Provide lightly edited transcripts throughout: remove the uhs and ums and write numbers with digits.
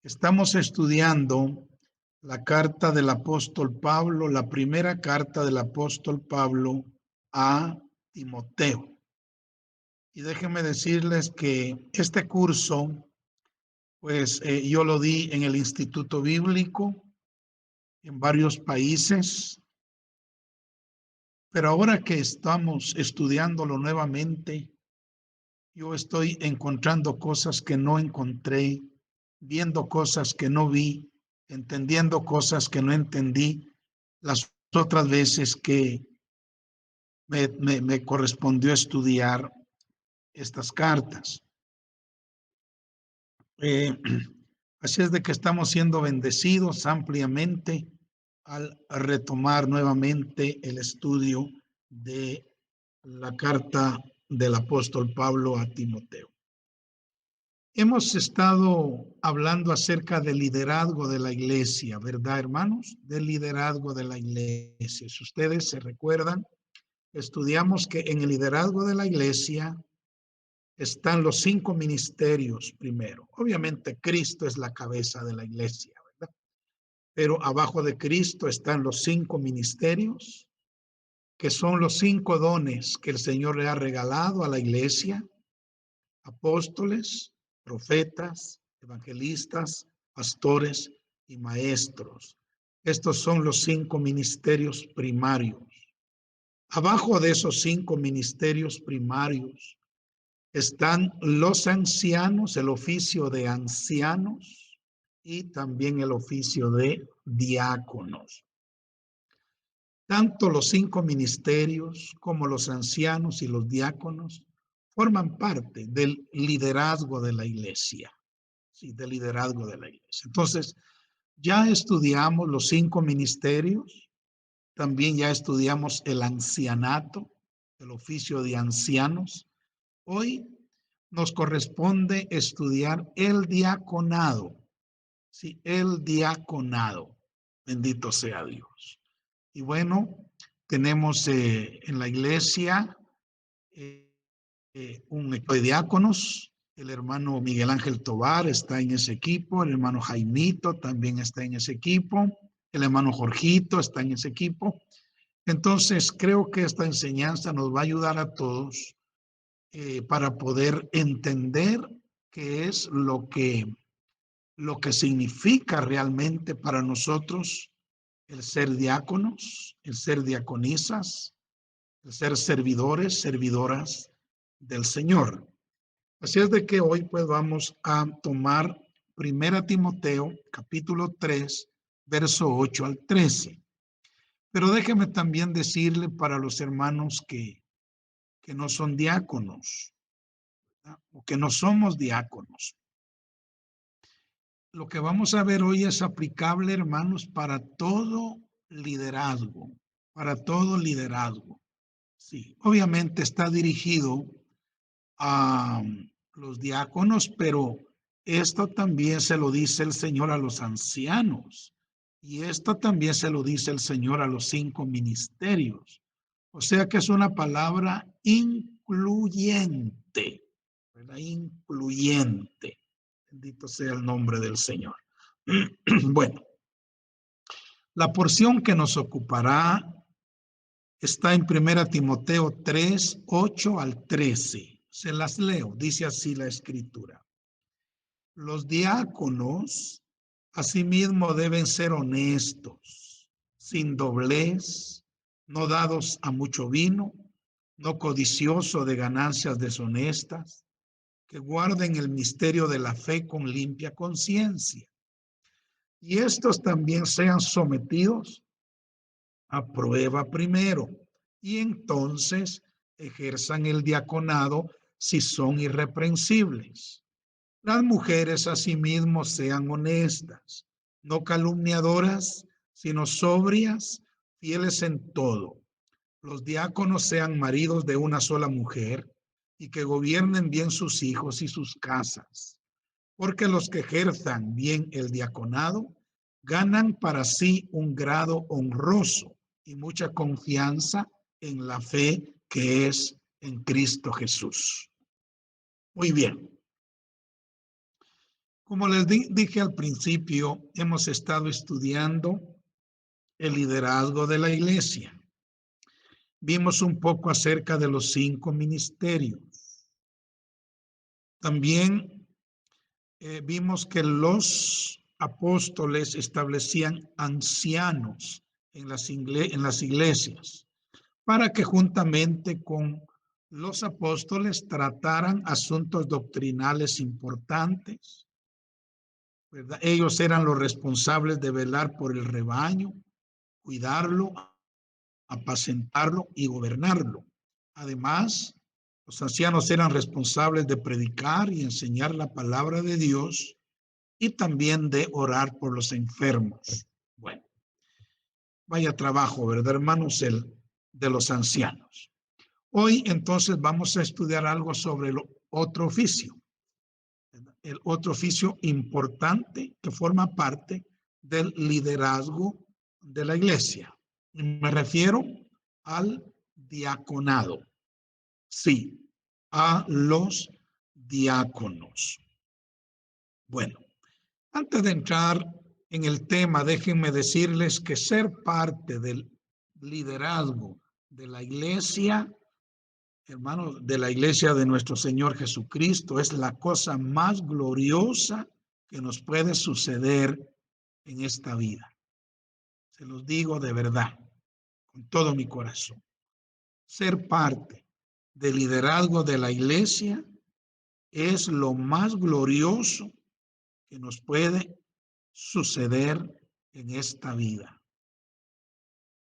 Estamos estudiando la carta del apóstol Pablo, la primera carta del apóstol Pablo a Timoteo. Y déjenme decirles que este curso, pues yo lo di en el Instituto Bíblico, en varios países, pero ahora que estamos estudiándolo nuevamente, yo estoy encontrando cosas que no encontré, viendo cosas que no vi, entendiendo cosas que no entendí las otras veces que me correspondió estudiar estas cartas. Eh, así es de que estamos siendo bendecidos ampliamente al retomar nuevamente el estudio de la carta del apóstol Pablo a Timoteo. Hemos estado hablando acerca del liderazgo de la iglesia, ¿verdad, hermanos? Del liderazgo de la iglesia. Si ustedes se recuerdan, estudiamos que en el liderazgo de la iglesia están los 5 ministerios primero. Obviamente Cristo es la cabeza de la iglesia, ¿verdad? Pero abajo de Cristo están los 5 ministerios, que son los 5 dones que el Señor le ha regalado a la iglesia: apóstoles, profetas, evangelistas, pastores y maestros. Estos son los 5 ministerios primarios. Abajo de esos 5 ministerios primarios están los ancianos, el oficio de ancianos y también el oficio de diáconos. Tanto los 5 ministerios como los ancianos y los diáconos forman parte del liderazgo de la iglesia. Sí, del liderazgo de la iglesia. Entonces, ya estudiamos los 5 ministerios, también ya estudiamos el ancianato, el oficio de ancianos. Hoy nos corresponde estudiar el diaconado. Sí, el diaconado. Bendito sea Dios. Y bueno, tenemos en la iglesia un equipo de diáconos. El hermano Miguel Ángel Tobar está en ese equipo, el hermano Jaimito también está en ese equipo, el hermano Jorgito está en ese equipo. Entonces, creo que esta enseñanza nos va a ayudar a todos para poder entender qué es lo que significa realmente para nosotros el ser diáconos, el ser diaconisas, el ser servidores, servidoras del Señor. Así es de que hoy pues vamos a tomar 1 Timoteo capítulo 3, verso 8 al 13. Pero déjeme también decirle para los hermanos que no son diáconos, ¿verdad? O que no somos diáconos. Lo que vamos a ver hoy es aplicable, hermanos, para todo liderazgo, para todo liderazgo. Sí, obviamente está dirigido a los diáconos, pero esto también se lo dice el Señor a los ancianos y esto también se lo dice el Señor a los 5 ministerios. O sea que es una palabra incluyente, ¿verdad? Incluyente. Bendito sea el nombre del Señor. Bueno, la porción que nos ocupará está en 1 Timoteo 3, 8 al 13. Se las leo, dice así la escritura. Los diáconos asimismo deben ser honestos, sin doblez, no dados a mucho vino, no codicioso de ganancias deshonestas, que guarden el misterio de la fe con limpia conciencia. Y estos también sean sometidos a prueba primero, y entonces ejerzan el diaconado si son irreprensibles. Las mujeres asimismo sean honestas, no calumniadoras, sino sobrias, fieles en todo. Los diáconos sean maridos de una sola mujer y que gobiernen bien sus hijos y sus casas, porque los que ejerzan bien el diaconado ganan para sí un grado honroso y mucha confianza en la fe que es en Cristo Jesús. Muy bien. Como les dije al principio, hemos estado estudiando el liderazgo de la iglesia. Vimos un poco acerca de los 5 ministerios. También vimos que los apóstoles establecían ancianos en las iglesias para que juntamente con los apóstoles trataran asuntos doctrinales importantes, ¿verdad? Ellos eran los responsables de velar por el rebaño, cuidarlo, apacentarlo y gobernarlo. Además, los ancianos eran responsables de predicar y enseñar la palabra de Dios y también de orar por los enfermos. Bueno, vaya trabajo, ¿verdad, hermanos? El de los ancianos. Hoy entonces vamos a estudiar algo sobre el otro oficio. El otro oficio importante que forma parte del liderazgo de la iglesia. Me refiero al diaconado. Sí, a los diáconos. Bueno, antes de entrar en el tema, déjenme decirles que ser parte del liderazgo de la iglesia, hermanos, de la iglesia de nuestro Señor Jesucristo, es la cosa más gloriosa que nos puede suceder en esta vida. Se los digo de verdad, con todo mi corazón. Ser parte del liderazgo de la iglesia es lo más glorioso que nos puede suceder en esta vida.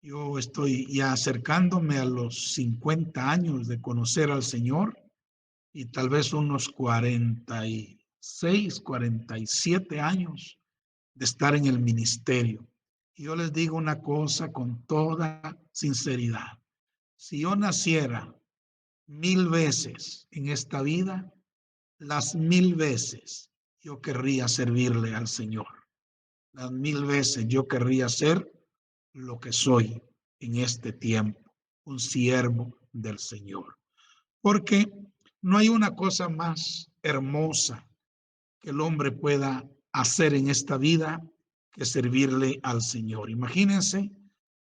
Yo estoy ya acercándome a los 50 años de conocer al Señor y tal vez unos 46, 47 años de estar en el ministerio. Y yo les digo una cosa con toda sinceridad. Si yo naciera 1000 veces en esta vida, las 1000 veces yo querría servirle al Señor. Las 1000 veces yo querría ser lo que soy en este tiempo, un siervo del Señor. Porque no hay una cosa más hermosa que el hombre pueda hacer en esta vida que servirle al Señor. Imagínense,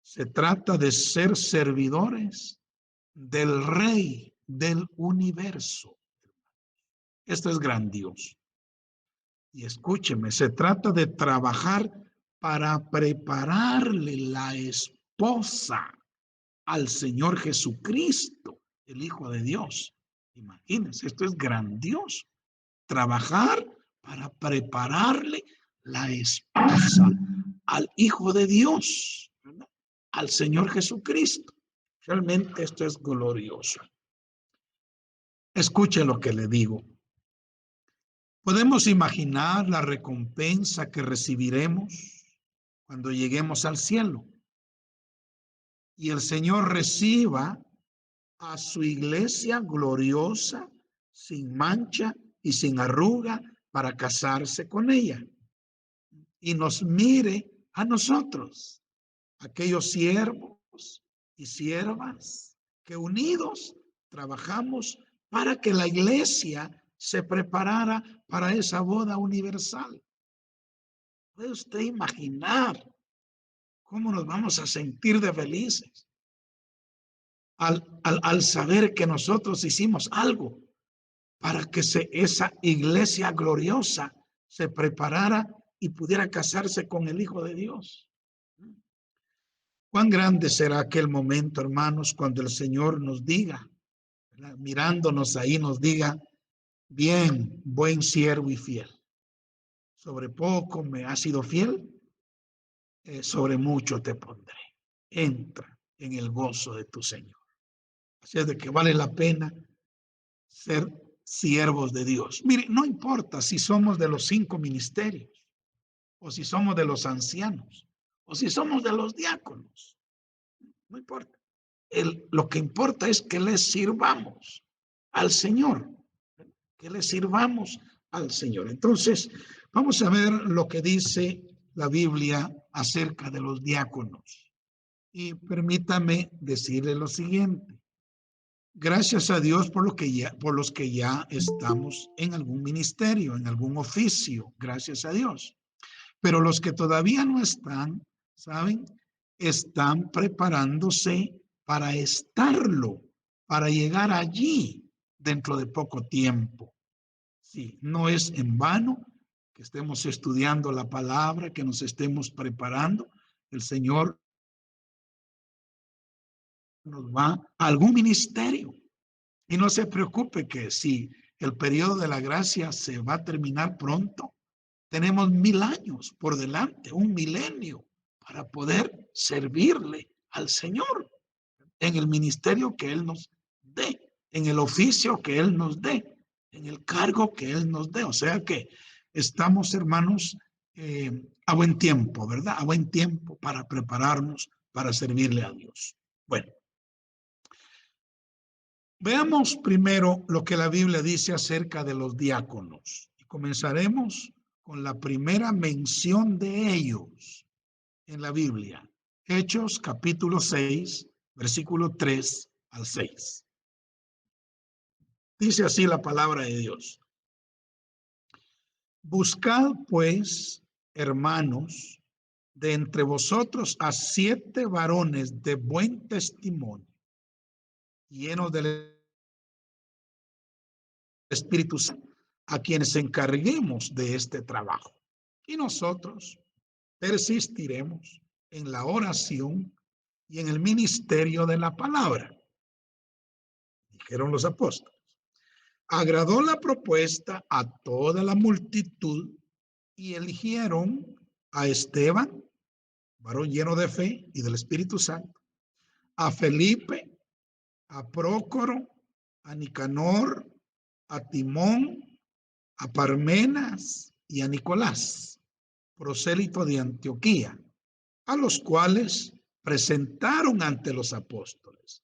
se trata de ser servidores del Rey del universo. Esto es grandioso. Y escúcheme, se trata de trabajar para prepararle la esposa al Señor Jesucristo, el Hijo de Dios. Imagínense, esto es grandioso. Trabajar para prepararle la esposa al Hijo de Dios, ¿verdad? Al Señor Jesucristo. Realmente esto es glorioso. Escuche lo que le digo. Podemos imaginar la recompensa que recibiremos cuando lleguemos al cielo y el Señor reciba a su iglesia gloriosa, sin mancha y sin arruga, para casarse con ella. Y nos mire a nosotros, aquellos siervos y siervas que unidos trabajamos para que la iglesia se preparara para esa boda universal. ¿Puede usted imaginar cómo nos vamos a sentir de felices al saber que nosotros hicimos algo para que esa iglesia gloriosa se preparara y pudiera casarse con el Hijo de Dios? ¿Cuán grande será aquel momento, hermanos, cuando el Señor nos diga, ¿verdad?, mirándonos ahí, nos diga: bien, buen siervo y fiel. Sobre poco me has sido fiel, sobre mucho te pondré. Entra en el gozo de tu Señor. Así es de que vale la pena ser siervos de Dios. Mire, no importa si somos de los 5 ministerios, o si somos de los ancianos, o si somos de los diáconos. No importa. Lo que importa es que le sirvamos al Señor. Que le sirvamos al Señor. Entonces, vamos a ver lo que dice la Biblia acerca de los diáconos. Y permítame decirle lo siguiente. Gracias a Dios por los que ya estamos en algún ministerio, en algún oficio, gracias a Dios. Pero los que todavía no están, ¿saben? Están preparándose para estarlo, para llegar allí dentro de poco tiempo. Sí, no es en vano que estemos estudiando la palabra, que nos estemos preparando. El Señor nos va a algún ministerio. Y no se preocupe que si el periodo de la gracia se va a terminar pronto, tenemos 1000 años por delante, un milenio, para poder servirle al Señor en el ministerio que Él nos dé, en el oficio que Él nos dé, en el cargo que Él nos dé. O sea que estamos, hermanos, a buen tiempo, ¿verdad? A buen tiempo para prepararnos para servirle a Dios. Bueno, veamos primero lo que la Biblia dice acerca de los diáconos. Y comenzaremos con la primera mención de ellos en la Biblia. Hechos capítulo 6, versículo 3 al 6. Dice así la palabra de Dios. Buscad pues, hermanos, de entre vosotros a 7 varones de buen testimonio, llenos del Espíritu Santo, a quienes encarguemos de este trabajo. Y nosotros persistiremos en la oración y en el ministerio de la palabra, dijeron los apóstoles. Agradó la propuesta a toda la multitud y eligieron a Esteban, varón lleno de fe y del Espíritu Santo, a Felipe, a Prócoro, a Nicanor, a Timón, a Parmenas y a Nicolás, prosélito de Antioquía, a los cuales presentaron ante los apóstoles,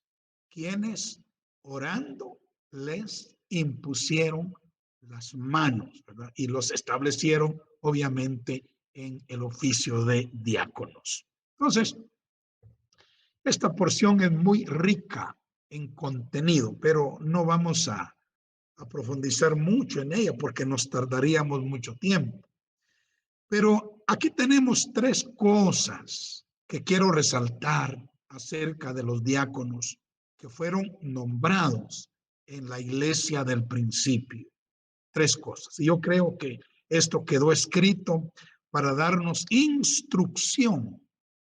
quienes orando les impusieron las manos, ¿verdad? Y los establecieron obviamente en el oficio de diáconos. Entonces, esta porción es muy rica en contenido, pero no vamos a profundizar mucho en ella porque nos tardaríamos mucho tiempo. Pero aquí tenemos 3 cosas que quiero resaltar acerca de los diáconos que fueron nombrados en la iglesia del principio. 3 cosas. Y yo creo que esto quedó escrito para darnos instrucción,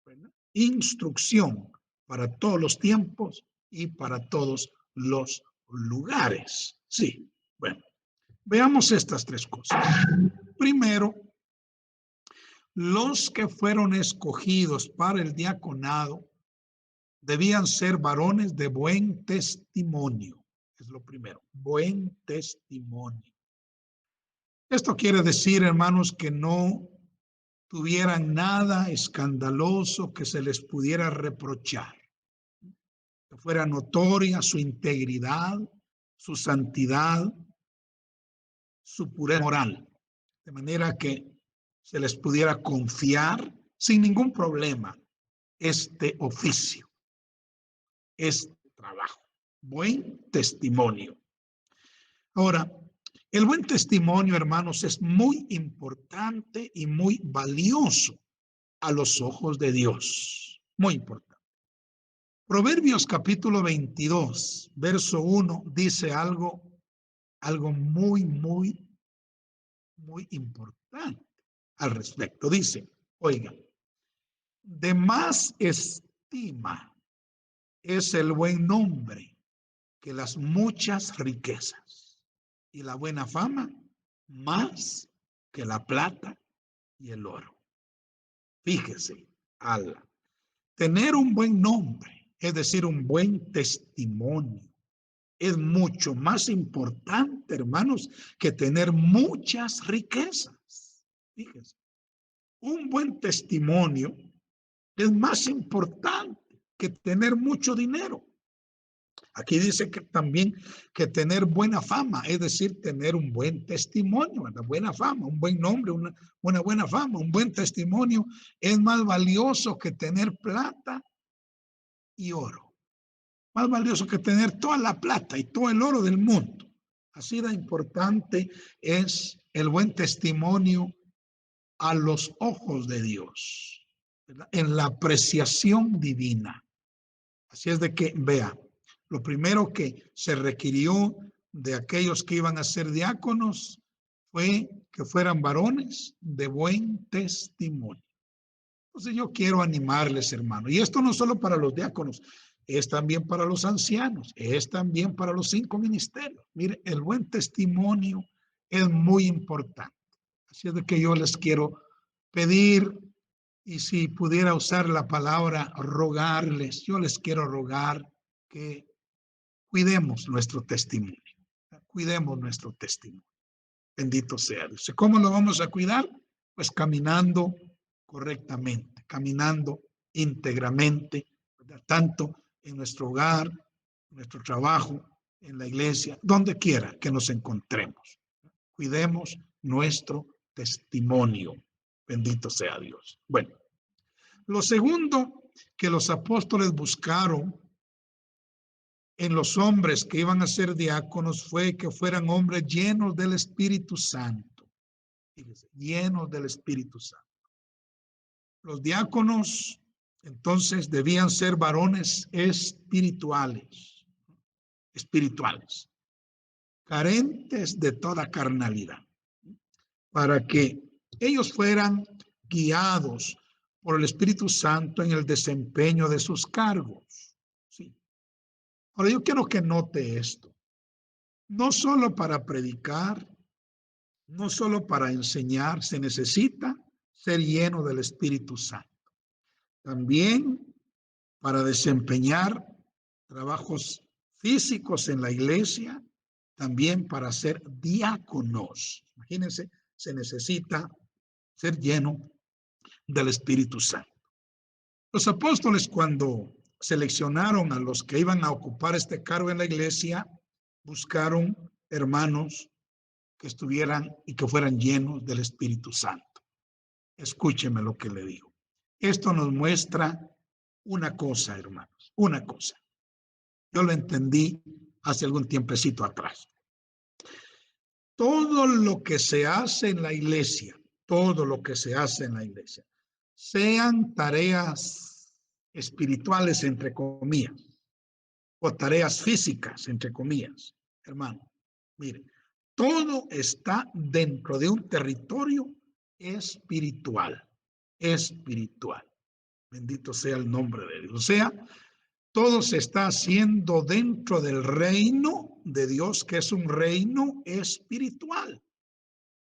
¿verdad? Instrucción para todos los tiempos y para todos los lugares. Sí, bueno, veamos estas 3 cosas. Primero, los que fueron escogidos para el diaconado debían ser varones de buen testimonio. Es lo primero, buen testimonio. Esto quiere decir, hermanos, que no tuvieran nada escandaloso que se les pudiera reprochar, que fuera notoria su integridad, su santidad, su pureza moral, de manera que se les pudiera confiar sin ningún problema este oficio, este trabajo. Buen testimonio. Ahora, el buen testimonio, hermanos, es muy importante y muy valioso a los ojos de Dios. Muy importante. Proverbios capítulo 22, verso 1, dice algo muy, muy importante al respecto. Dice, oigan, de más estima es el buen nombre que las muchas riquezas, y la buena fama más que la plata y el oro. Fíjese, al tener un buen nombre, es decir, un buen testimonio, es mucho más importante, hermanos, que tener muchas riquezas. Fíjese, un buen testimonio es más importante que tener mucho dinero. Aquí dice que también que tener buena fama, es decir, tener un buen testimonio, una buena fama, un buen nombre, una buena fama, un buen testimonio es más valioso que tener plata y oro. más valioso que tener toda la plata y todo el oro del mundo. Así de importante es el buen testimonio a los ojos de Dios, ¿verdad? En la apreciación divina. Así es de que, vea, lo primero que se requirió de aquellos que iban a ser diáconos fue que fueran varones de buen testimonio. Entonces yo quiero animarles, hermano, y esto no solo para los diáconos, es también para los ancianos, es también para los 5 ministerios. Mire, el buen testimonio es muy importante. Así es de que yo les quiero pedir, y si pudiera usar la palabra rogarles, yo les quiero rogar que cuidemos nuestro testimonio. Cuidemos nuestro testimonio. Bendito sea Dios. ¿Cómo lo vamos a cuidar? Pues caminando correctamente, caminando íntegramente, ¿verdad? Tanto en nuestro hogar, en nuestro trabajo, en la iglesia, donde quiera que nos encontremos. Cuidemos nuestro testimonio. Bendito sea Dios. Bueno, lo segundo que los apóstoles buscaron en los hombres que iban a ser diáconos fue que fueran hombres llenos del Espíritu Santo. Fíjese, llenos del Espíritu Santo. Los diáconos entonces debían ser varones espirituales, carentes de toda carnalidad, para que ellos fueran guiados por el Espíritu Santo en el desempeño de sus cargos. ¿Sí? Ahora yo quiero que note esto. No solo para predicar, no solo para enseñar, se necesita ser lleno del Espíritu Santo. También para desempeñar trabajos físicos en la iglesia, también para ser diáconos. Imagínense, se necesita ser lleno del Espíritu Santo. Los apóstoles, cuando seleccionaron a los que iban a ocupar este cargo en la iglesia, buscaron hermanos que estuvieran y que fueran llenos del Espíritu Santo. Escúcheme lo que le digo. Esto nos muestra una cosa, hermanos, una cosa. Yo lo entendí hace algún tiempecito atrás. Todo lo que se hace en la iglesia, todo lo que se hace en la iglesia, sean tareas espirituales, entre comillas, o tareas físicas, entre comillas, hermano, mire, todo está dentro de un territorio espiritual, espiritual. Bendito sea el nombre de Dios. O sea, todo se está haciendo dentro del reino de Dios, que es un reino espiritual.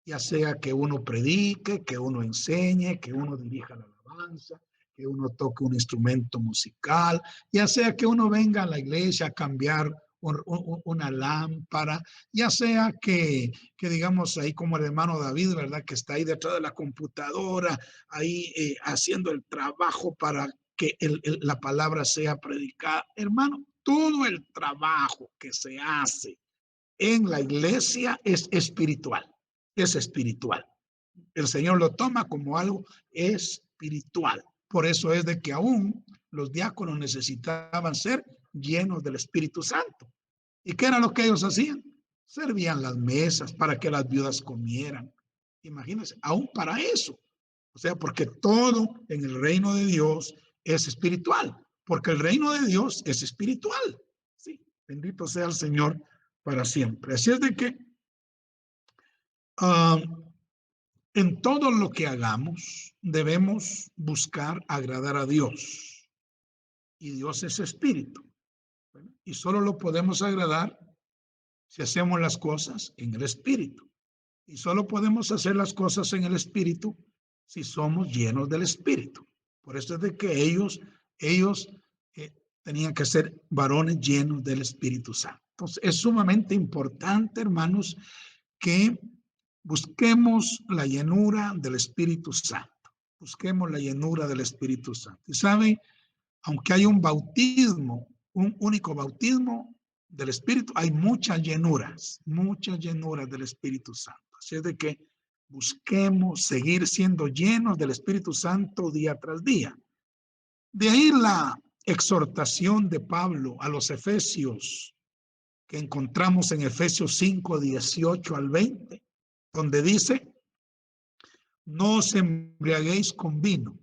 Ya sea que uno predique, que uno enseñe, que uno dirija la alabanza, que uno toque un instrumento musical, ya sea que uno venga a la iglesia a cambiar una lámpara, ya sea que digamos ahí como el hermano David, ¿verdad? Que está ahí detrás de la computadora, ahí haciendo el trabajo para que la palabra sea predicada. Hermano, todo el trabajo que se hace en la iglesia es espiritual, es espiritual. El Señor lo toma como algo espiritual. Por eso es de que aún los diáconos necesitaban ser llenos del Espíritu Santo. ¿Y qué era lo que ellos hacían? Servían las mesas para que las viudas comieran. Imagínense, aún para eso. O sea, porque todo en el reino de Dios es espiritual, porque el reino de Dios es espiritual. Sí, bendito sea el Señor para siempre. Así es de que en todo lo que hagamos debemos buscar agradar a Dios. Y Dios es espíritu. Y solo lo podemos agradar si hacemos las cosas en el espíritu. Y solo podemos hacer las cosas en el espíritu si somos llenos del espíritu. Por eso es de que ellos tenían que ser varones llenos del Espíritu Santo. Entonces, es sumamente importante, hermanos, que busquemos la llenura del Espíritu Santo. Busquemos la llenura del Espíritu Santo. Y sabe, aunque hay un bautismo, un único bautismo del Espíritu, hay muchas llenuras del Espíritu Santo. Así es de que busquemos seguir siendo llenos del Espíritu Santo día tras día. De ahí exhortación de Pablo a los efesios que encontramos en Efesios 5, 18 al 20, donde dice, no os embriaguéis con vino,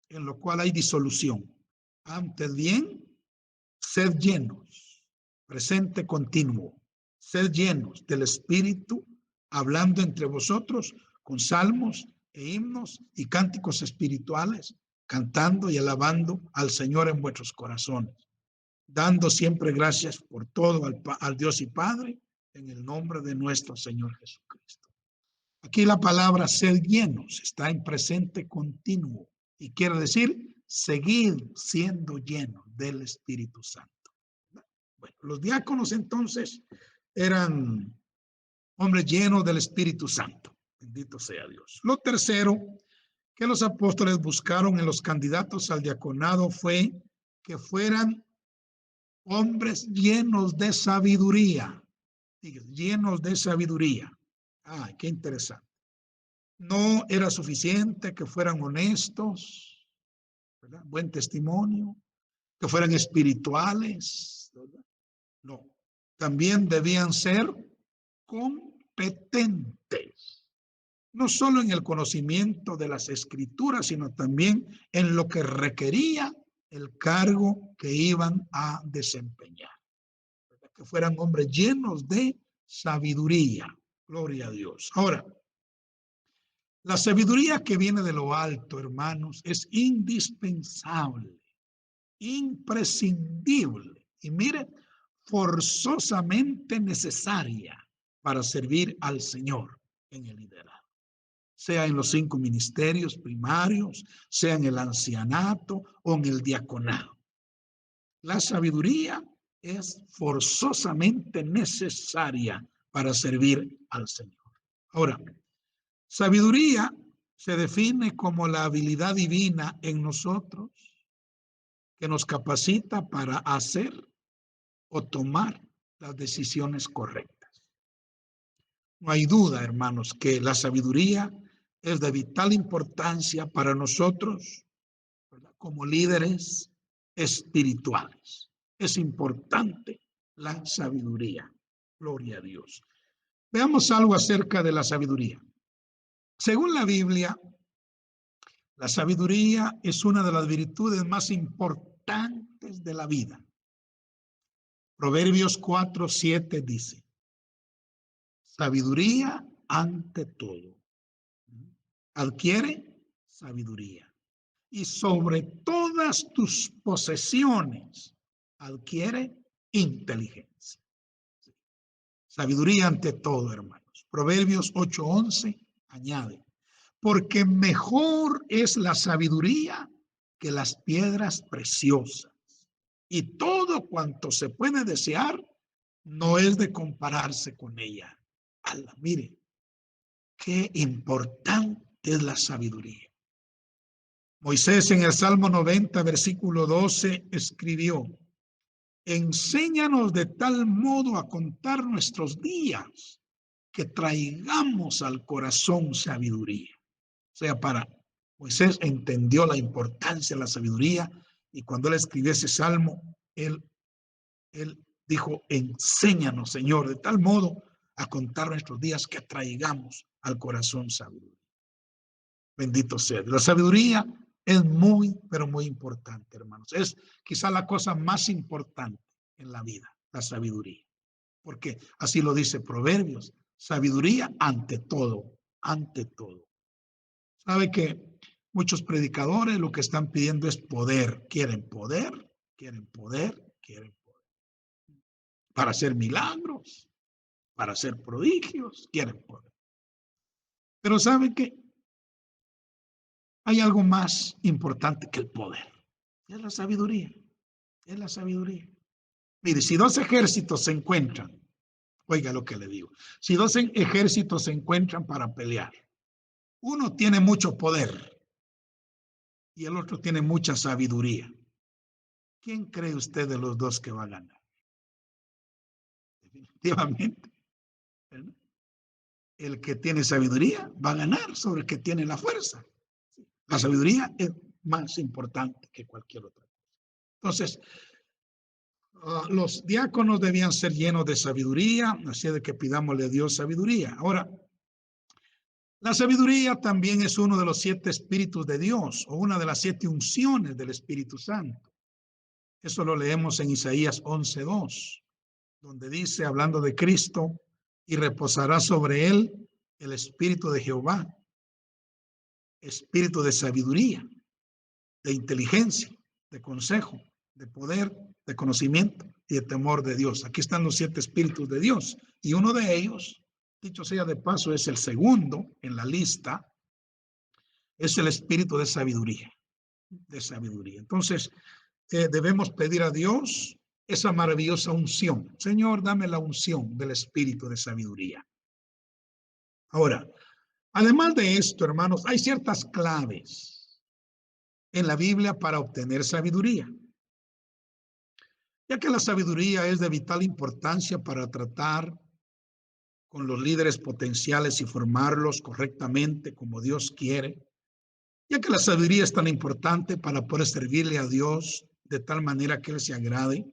en lo cual hay disolución. Antes bien, sed llenos, presente continuo, sed llenos del Espíritu, hablando entre vosotros con salmos e himnos y cánticos espirituales, cantando y alabando al Señor en vuestros corazones, dando siempre gracias por todo al Dios y Padre, en el nombre de nuestro Señor Jesucristo. Aquí la palabra ser llenos está en presente continuo y quiere decir seguir siendo llenos del Espíritu Santo. Bueno, los diáconos entonces eran hombres llenos del Espíritu Santo. Bendito sea Dios. Lo tercero que los apóstoles buscaron en los candidatos al diaconado fue que fueran hombres llenos de sabiduría. Llenos de sabiduría. Ah, qué interesante. No era suficiente que fueran honestos, ¿verdad? Buen testimonio, que fueran espirituales, ¿verdad? No, también debían ser competentes, no solo en el conocimiento de las escrituras, sino también en lo que requería el cargo que iban a desempeñar. Que fueran hombres llenos de sabiduría. Gloria a Dios. Ahora, la sabiduría que viene de lo alto, hermanos, es indispensable, imprescindible y mire, forzosamente necesaria para servir al Señor en el liderazgo, sea en los 5 ministerios primarios, sea en el ancianato o en el diaconado. La sabiduría es forzosamente necesaria para servir al Señor. Ahora, sabiduría se define como la habilidad divina en nosotros que nos capacita para hacer o tomar las decisiones correctas. No hay duda, hermanos, que la sabiduría es de vital importancia para nosotros, ¿verdad? Como líderes espirituales. Es importante la sabiduría. Gloria a Dios. Veamos algo acerca de la sabiduría. Según la Biblia, la sabiduría es una de las virtudes más importantes de la vida. Proverbios 4:7 dice, sabiduría ante todo. Adquiere sabiduría. Y sobre todas tus posesiones, adquiere inteligencia. Sabiduría ante todo, hermanos. Proverbios 8:11 añade, porque mejor es la sabiduría que las piedras preciosas. Y todo cuanto se puede desear no es de compararse con ella. Ala, mire, qué importante es la sabiduría. Moisés en el Salmo 90, versículo 12, escribió, enséñanos de tal modo a contar nuestros días que traigamos al corazón sabiduría. O sea, Moisés entendió la importancia de la sabiduría y cuando él escribió ese salmo, él dijo, enséñanos, Señor, de tal modo a contar nuestros días que traigamos al corazón sabiduría. Bendito sea. La sabiduría es muy, pero muy importante, hermanos. Es quizá la cosa más importante en la vida, la sabiduría. Porque así lo dice Proverbios, sabiduría ante todo, ante todo. ¿Sabe que muchos predicadores lo que están pidiendo es poder? Quieren poder, quieren poder, quieren poder. Para hacer milagros, para hacer prodigios, quieren poder. Pero ¿sabe qué? Hay algo más importante que el poder. Es la sabiduría. Es la sabiduría. Mire, si 2 ejércitos se encuentran, oiga lo que le digo, si 2 ejércitos se encuentran para pelear, uno tiene mucho poder y el otro tiene mucha sabiduría. ¿Quién cree usted de los dos que va a ganar? Definitivamente, ¿verdad? El que tiene sabiduría va a ganar sobre el que tiene la fuerza. La sabiduría es más importante que cualquier otra. Entonces, los diáconos debían ser llenos de sabiduría, así de que pidámosle a Dios sabiduría. Ahora, la sabiduría también es uno de los 7 espíritus de Dios o una de las 7 unciones del Espíritu Santo. Eso lo leemos en Isaías 11:2, donde dice, hablando de Cristo, y reposará sobre él el Espíritu de Jehová, espíritu de sabiduría, de inteligencia, de consejo, de poder, de conocimiento y de temor de Dios. Aquí están los 7 espíritus de Dios y uno de ellos, dicho sea de paso, es el segundo en la lista, es el espíritu de sabiduría, de sabiduría. Entonces, debemos pedir a Dios esa maravillosa unción. Señor, dame la unción del espíritu de sabiduría. Ahora, además de esto, hermanos, hay ciertas claves en la Biblia para obtener sabiduría, ya que la sabiduría es de vital importancia para tratar con los líderes potenciales y formarlos correctamente como Dios quiere, ya que la sabiduría es tan importante para poder servirle a Dios de tal manera que Él se agrade.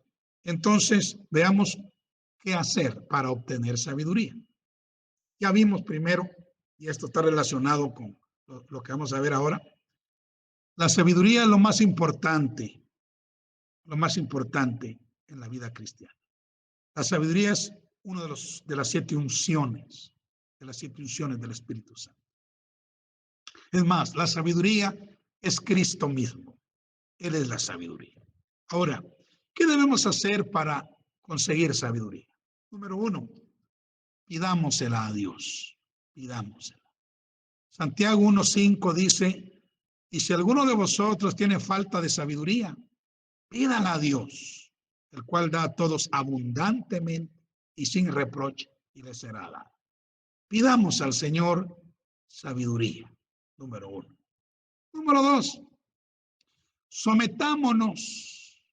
Entonces, veamos qué hacer para obtener sabiduría. Ya vimos primero, y esto está relacionado con lo que vamos a ver ahora, la sabiduría es lo más importante en la vida cristiana. La sabiduría es uno de las 7 unciones, del Espíritu Santo. Es más, la sabiduría es Cristo mismo. Él es la sabiduría. Ahora, ¿qué debemos hacer para conseguir sabiduría? Número 1, pidámosela a Dios. Pidámosela. Santiago 1:5 dice, y si alguno de vosotros tiene falta de sabiduría, pídala a Dios, el cual da a todos abundantemente y sin reproche, y le será dada. Pidamos al Señor sabiduría, número 1. Número 2, sometámonos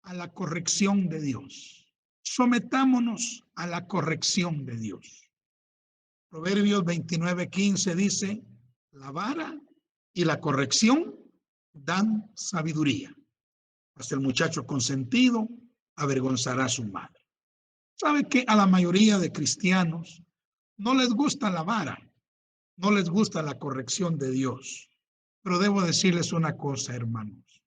a la corrección de Dios. Sometámonos a la corrección de Dios. Proverbios 29:15 dice, la vara y la corrección dan sabiduría. Hasta el muchacho consentido avergonzará a su madre. ¿Sabe que a la mayoría de cristianos no les gusta la vara, no les gusta la corrección de Dios? Pero debo decirles una cosa, hermanos.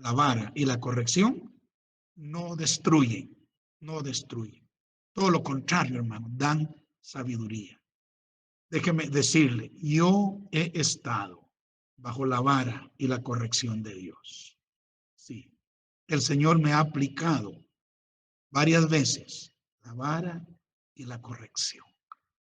La vara y la corrección, no destruyen, no destruyen. Todo lo contrario, hermano, dan sabiduría. Déjeme decirle, yo he estado bajo la vara y la corrección de Dios. Sí, el Señor me ha aplicado varias veces la vara y la corrección.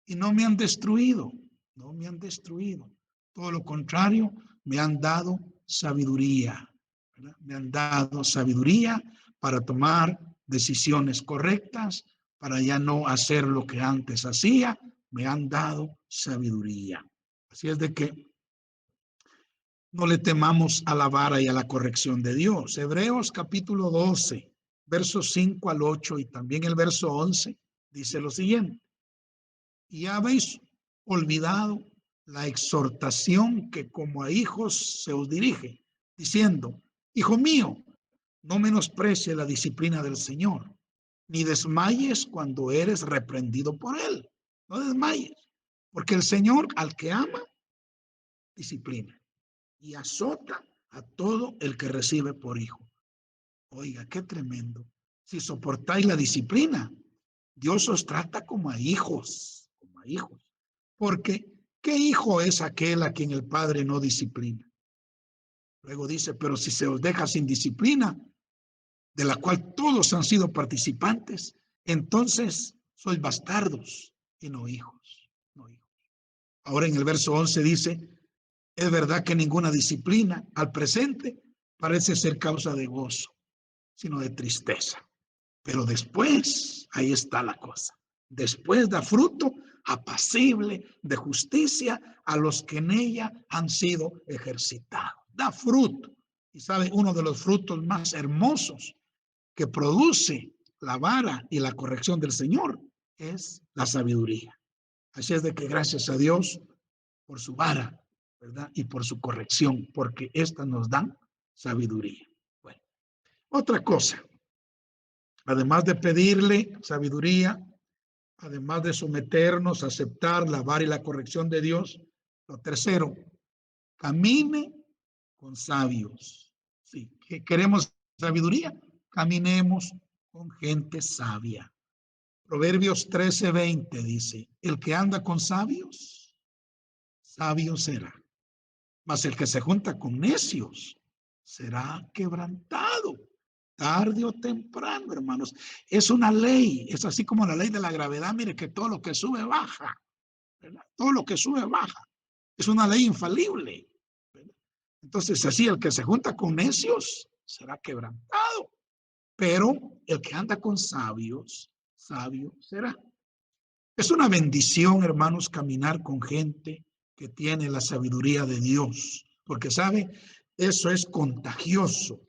Y no me han destruido, no me han destruido. Todo lo contrario, me han dado sabiduría, ¿verdad? Me han dado sabiduría para tomar decisiones correctas, para ya no hacer lo que antes hacía. Me han dado sabiduría. Así es de que no le temamos a la vara y a la corrección de Dios. Hebreos capítulo 12, versos 5 al 8 y también el verso 11 dice lo siguiente. Y habéis olvidado la exhortación que como a hijos se os dirige, diciendo, hijo mío, no menosprecie la disciplina del Señor, ni desmayes cuando eres reprendido por él. No desmayes, porque el Señor al que ama, disciplina y azota a todo el que recibe por hijo. Oiga, qué tremendo. Si soportáis la disciplina, Dios os trata como a hijos, como a hijos. Porque, ¿qué hijo es aquel a quien el padre no disciplina? Luego dice, pero si se os deja sin disciplina, de la cual todos han sido participantes, entonces sois bastardos y no hijos, no hijos. Ahora en el verso 11 dice, es verdad que ninguna disciplina al presente parece ser causa de gozo, sino de tristeza. Pero después, ahí está la cosa. Después da fruto apacible de justicia a los que en ella han sido ejercitados. Da fruto. Y sabe, uno de los frutos más hermosos que produce la vara y la corrección del Señor es la sabiduría. Así es de que gracias a Dios por su vara, ¿verdad? Y por su corrección, porque estas nos dan sabiduría. Bueno, otra cosa, además de pedirle sabiduría, además de someternos, aceptar la vara y la corrección de Dios, lo tercero, camine con sabios. Sí, que queremos sabiduría, caminemos con gente sabia. Proverbios 13:20 dice, el que anda con sabios, sabio será. Mas el que se junta con necios será quebrantado, tarde o temprano, hermanos. Es una ley, es así como la ley de la gravedad. Mire que todo lo que sube baja, ¿verdad? Todo lo que sube baja. Es una ley infalible, ¿verdad? Entonces, así el que se junta con necios será quebrantado, pero el que anda con sabios, sabio será. Es una bendición, hermanos, caminar con gente que tiene la sabiduría de Dios, porque sabe, eso es contagioso.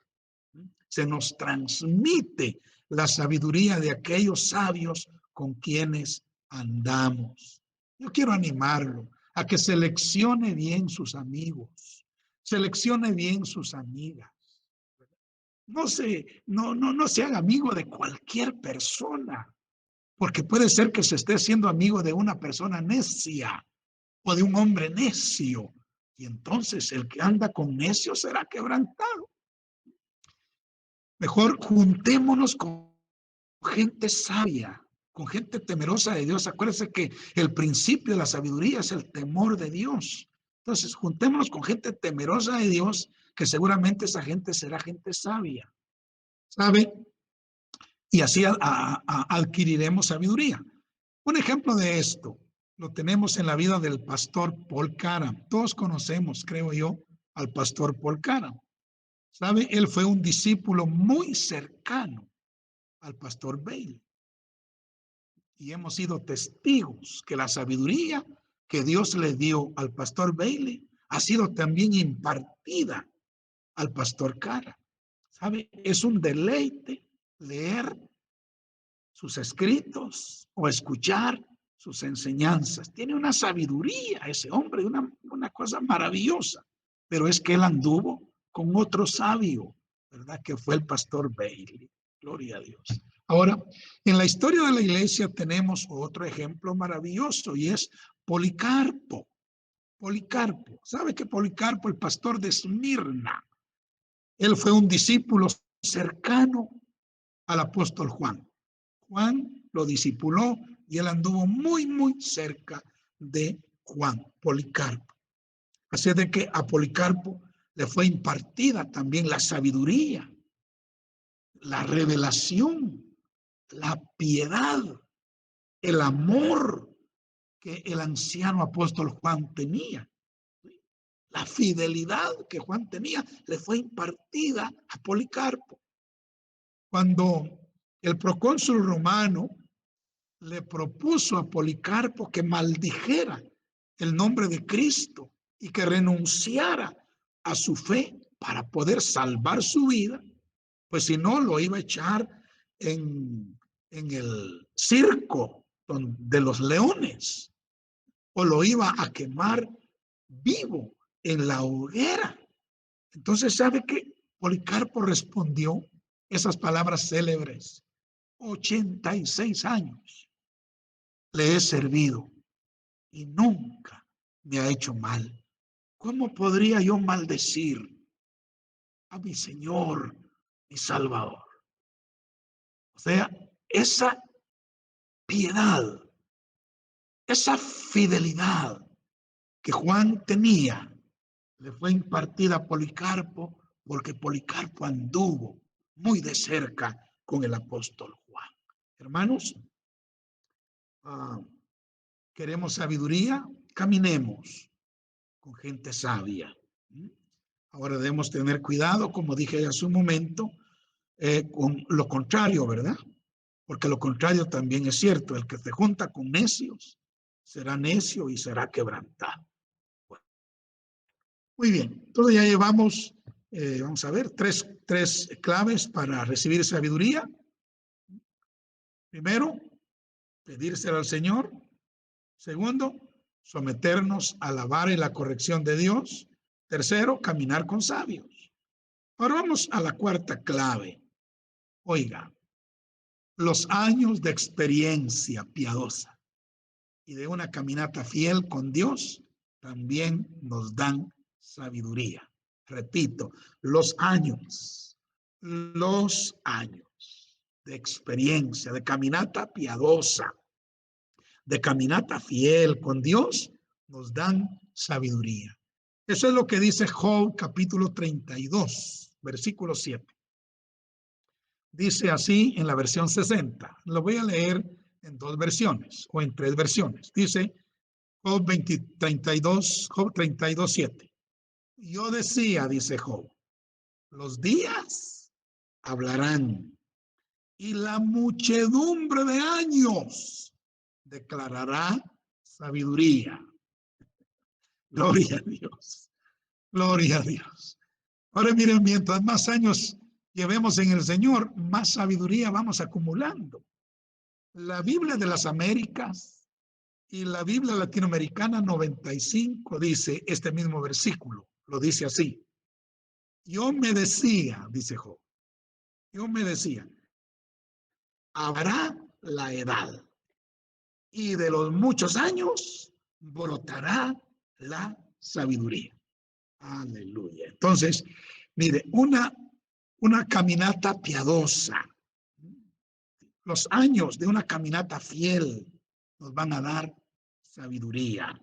Se nos transmite la sabiduría de aquellos sabios con quienes andamos. Yo quiero animarlo a que seleccione bien sus amigos, seleccione bien sus amigas. No se haga amigo de cualquier persona, porque puede ser que se esté siendo amigo de una persona necia o de un hombre necio. Y entonces el que anda con necio será quebrantado. Mejor juntémonos con gente sabia, con gente temerosa de Dios. Acuérdense que el principio de la sabiduría es el temor de Dios. Entonces, juntémonos con gente temerosa de Dios, que seguramente esa gente será gente sabia. ¿Sabe? Y así adquiriremos sabiduría. Un ejemplo de esto lo tenemos en la vida del pastor Paul Caram. Todos conocemos, creo yo, al pastor Paul Caram. ¿Sabe? Él fue un discípulo muy cercano al pastor Bailey. Y hemos sido testigos que la sabiduría que Dios le dio al pastor Bailey ha sido también impartida al pastor Caram. ¿Sabe? Es un deleite leer sus escritos o escuchar sus enseñanzas. Tiene una sabiduría ese hombre, una cosa maravillosa, pero es que él anduvo con otro sabio, ¿verdad? Que fue el pastor Bailey. Gloria a Dios. Ahora, en la historia de la iglesia tenemos otro ejemplo maravilloso y es Policarpo. Policarpo. ¿Sabe que Policarpo, el pastor de Esmirna, él fue un discípulo cercano al apóstol Juan? Juan lo discipuló y él anduvo muy, muy cerca de Juan, Policarpo. Así de que a Policarpo le fue impartida también la sabiduría, la revelación, la piedad, el amor que el anciano apóstol Juan tenía. La fidelidad que Juan tenía le fue impartida a Policarpo. Cuando el procónsul romano le propuso a Policarpo que maldijera el nombre de Cristo y que renunciara a su fe para poder salvar su vida, pues si no lo iba a echar en el circo de los leones o lo iba a quemar vivo en la hoguera. Entonces, ¿sabe qué? Policarpo respondió esas palabras célebres: 86 años le he servido y nunca me ha hecho mal. ¿Cómo podría yo maldecir a mi Señor, mi Salvador? O sea, esa piedad, esa fidelidad que Juan tenía, le fue impartida a Policarpo porque Policarpo anduvo muy de cerca con el apóstol Juan. Hermanos, queremos sabiduría, caminemos con gente sabia. Ahora debemos tener cuidado, como dije hace un momento, con lo contrario, ¿verdad? Porque lo contrario también es cierto. El que se junta con necios será necio y será quebrantado. Bueno, muy bien, entonces ya llevamos, vamos a ver, tres claves para recibir sabiduría. Primero, pedírsela al Señor. Segundo, someternos a la vara y la corrección de Dios. Tercero, caminar con sabios. Ahora vamos a la cuarta clave. Oiga, los años de experiencia piadosa y de una caminata fiel con Dios también nos dan sabiduría. Repito, los años de experiencia, de caminata piadosa, de caminata fiel con Dios, nos dan sabiduría. Eso es lo que dice Job capítulo 32, versículo 7. Dice así en la versión 60. Lo voy a leer en dos versiones o en tres versiones. Dice Job 32, 7. Yo decía, dice Job, los días hablarán y la muchedumbre de años declarará sabiduría. Gloria a Dios. Gloria a Dios. Ahora miren, mientras más años llevemos en el Señor, más sabiduría vamos acumulando. La Biblia de las Américas y la Biblia latinoamericana 95 dice este mismo versículo. Lo dice así. Yo me decía, dice Job, yo me decía, habrá la edad y de los muchos años brotará la sabiduría. Aleluya. Entonces, mire, una caminata piadosa, los años de una caminata fiel nos van a dar sabiduría.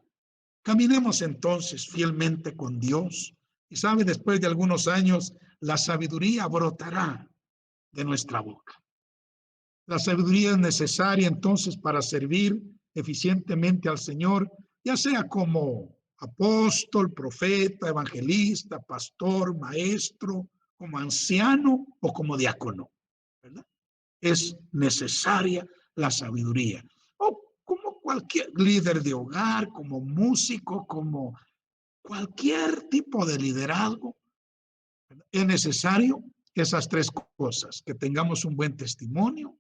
Caminemos entonces fielmente con Dios y sabe, después de algunos años, la sabiduría brotará de nuestra boca. La sabiduría es necesaria entonces para servir eficientemente al Señor, ya sea como apóstol, profeta, evangelista, pastor, maestro, como anciano o como diácono, ¿verdad? Es necesaria la sabiduría. O como cualquier líder de hogar, como músico, como cualquier tipo de liderazgo, ¿verdad? Es necesario esas tres cosas, que tengamos un buen testimonio,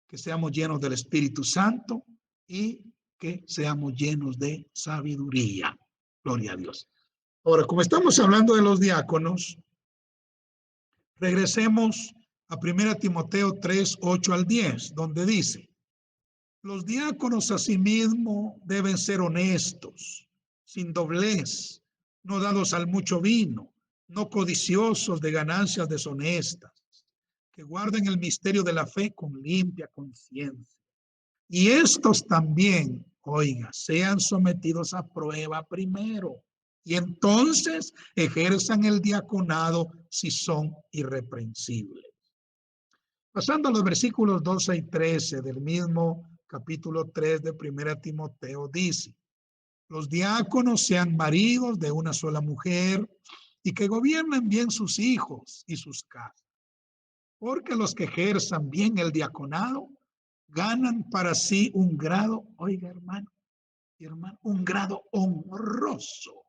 que seamos llenos del Espíritu Santo y que seamos llenos de sabiduría. Gloria a Dios. Ahora, como estamos hablando de los diáconos, regresemos a 1 Timoteo 3, 8 al 10, donde dice, los diáconos asimismo deben ser honestos, sin doblez, no dados al mucho vino, no codiciosos de ganancias deshonestas, que guarden el misterio de la fe con limpia conciencia. Y estos también, oiga, sean sometidos a prueba primero y entonces ejerzan el diaconado si son irreprensibles. Pasando a los versículos 12 y 13 del mismo capítulo 3 de 1 Timoteo, dice, los diáconos sean maridos de una sola mujer y que gobiernen bien sus hijos y sus casas, porque los que ejerzan bien el diaconado ganan para sí un grado, oiga hermano, un grado honroso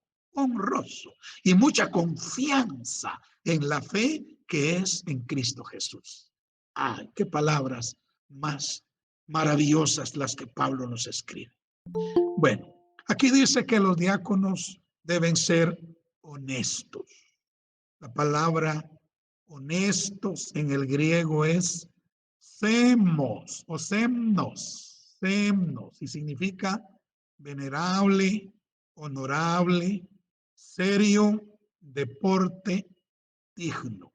y mucha confianza en la fe que es en Cristo Jesús. ¡Ay, qué palabras más maravillosas las que Pablo nos escribe! Bueno, aquí dice que los diáconos deben ser honestos. La palabra honestos en el griego es semos o semnos, y significa venerable, honorable, serio, deporte digno.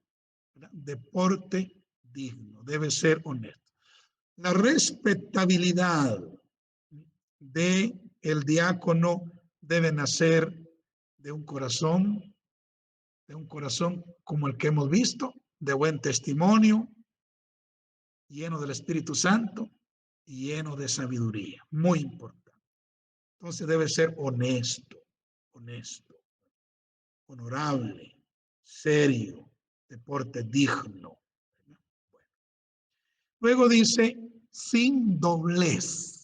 ¿Verdad? Deporte digno, debe ser honesto. La respetabilidad de el diácono debe nacer de un corazón como el que hemos visto, de buen testimonio, lleno del Espíritu Santo y lleno de sabiduría. Muy importante. Entonces debe ser honesto, honorable, serio, de porte digno. Bueno. Luego dice, sin doblez.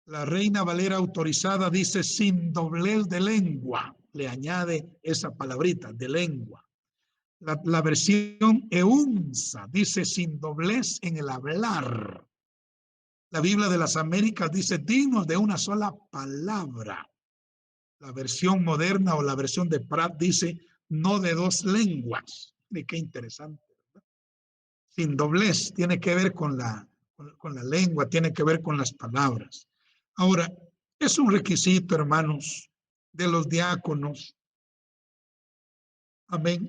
La Reina Valera autorizada dice sin doblez de lengua. Le añade esa palabrita, de lengua. La versión EUNSA dice sin doblez en el hablar. La Biblia de las Américas dice dignos de una sola palabra. La versión moderna o la versión de Pratt dice no de dos lenguas. Y qué interesante, ¿verdad? Sin doblez, tiene que ver con la lengua, tiene que ver con las palabras. Ahora, es un requisito, hermanos, de los diáconos. Amén.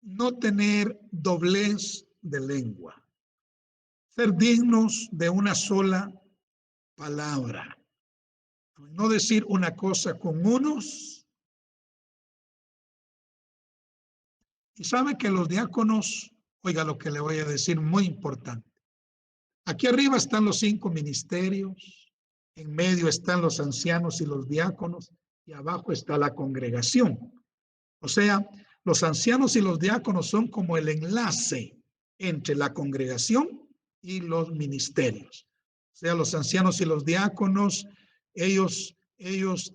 No tener doblez de lengua. Ser dignos de una sola palabra. No decir una cosa con unos. Y sabe que los diáconos, oiga lo que le voy a decir, muy importante. Aquí arriba están los 5 ministerios, en medio están los ancianos y los diáconos, y abajo está la congregación. O sea, los ancianos y los diáconos son como el enlace entre la congregación y los ministerios. O sea, los ancianos y los diáconos, ellos